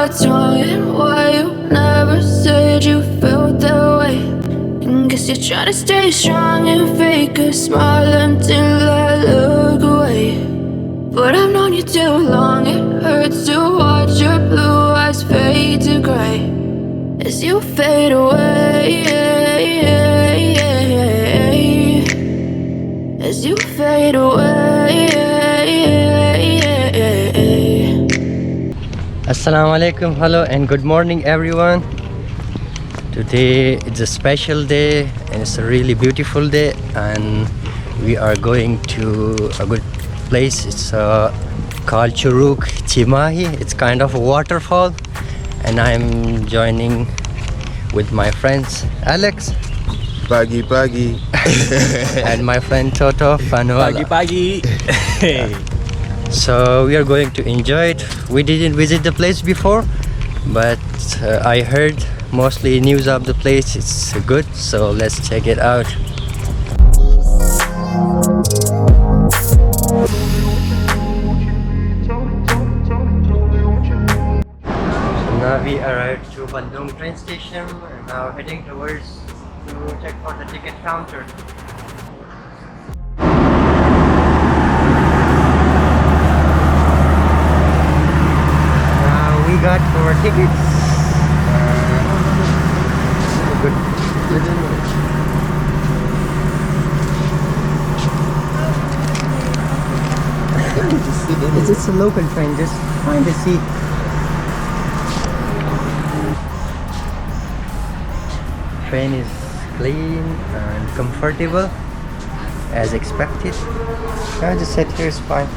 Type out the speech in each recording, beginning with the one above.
what's wrong and why you never said you felt that way. And guess you're trying to stay strong and fake a smile until I look away. But I've known you too long, it hurts to watch your blue eyes fade to gray as you fade away, as you fade away. Assalamu alaikum, hello and good morning everyone. Today it's a special day and it's a really beautiful day, and we are going to a good place. It's called Curug, Cimahi. It's kind of a waterfall, and I'm joining with my friends Alex, Pagi pagi. and my friend Toto Fanuala. Pagi. So we are going to enjoy it. We didn't visit the place before, but I heard mostly news of the place. It's good, so let's check it out. So now we arrived to Bandung train station and now heading towards to check for the ticket counter. We got our tickets. Good. It's just a local train. Just find a seat. Train is clean and comfortable as expected. Yeah, just sit here is fine.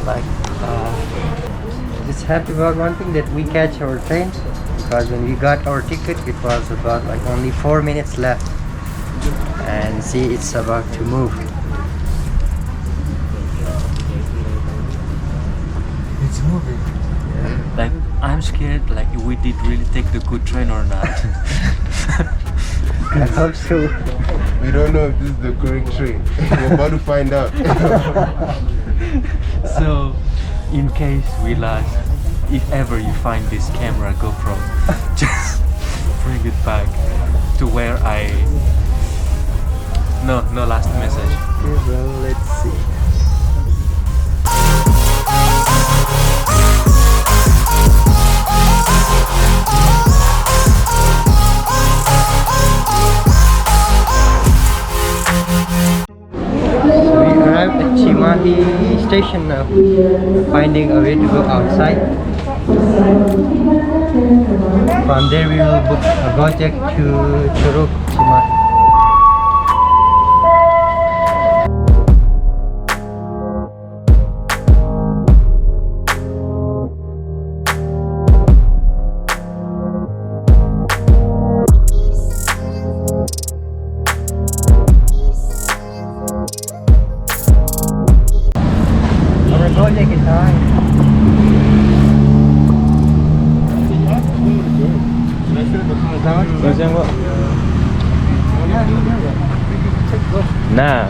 Like. Just happy about one thing, that we catch our train, because when we got our ticket it was about like only 4 minutes left, and see, it's about to move. It's moving. Yeah. Like, I'm scared, like, we did really take the good train or not. I hope so. We don't know if this is the correct train. We're about to find out. So, in case we lost, if ever you find this camera GoPro, just bring it back to where I... No last message. Okay, well, let's see. Arrived at Cimahi station now, finding a way to go outside. From there we will book a Gojek to Curug, Cimahi. Gojek is high. Nah.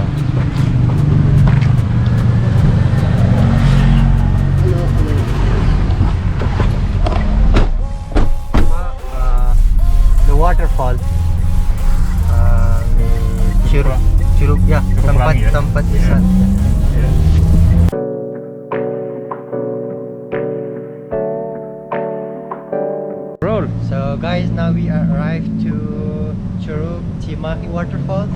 The waterfall. Curug, ya, tempat wisata. So guys, now we arrived to Curug Cimahi Waterfall,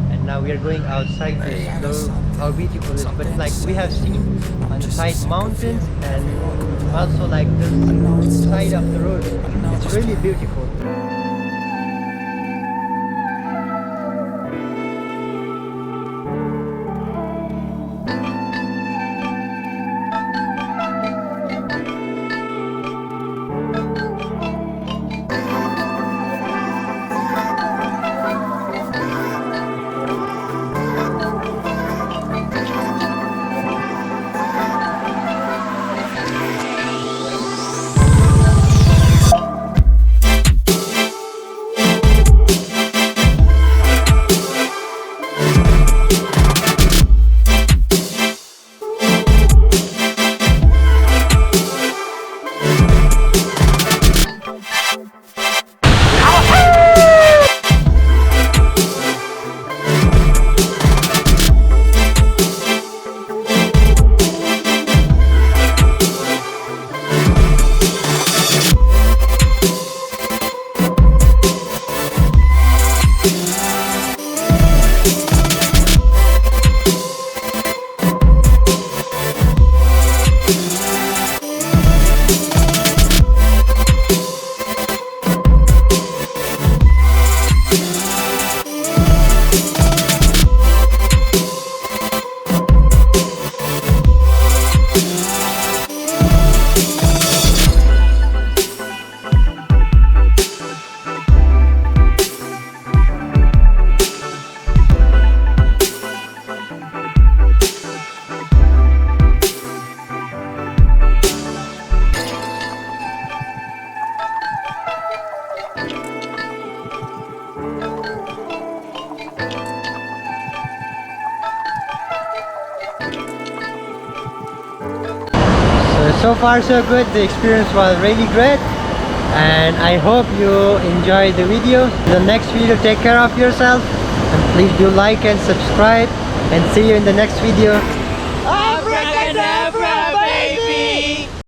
and now we are going outside to explore how beautiful it is. But like, we have seen on the side mountains and also like the side of the road. It's really beautiful. so far so good. The experience was really great, and I hope you enjoyed the video. The next video, take care of yourself, and please do like and subscribe, and see you in the next video.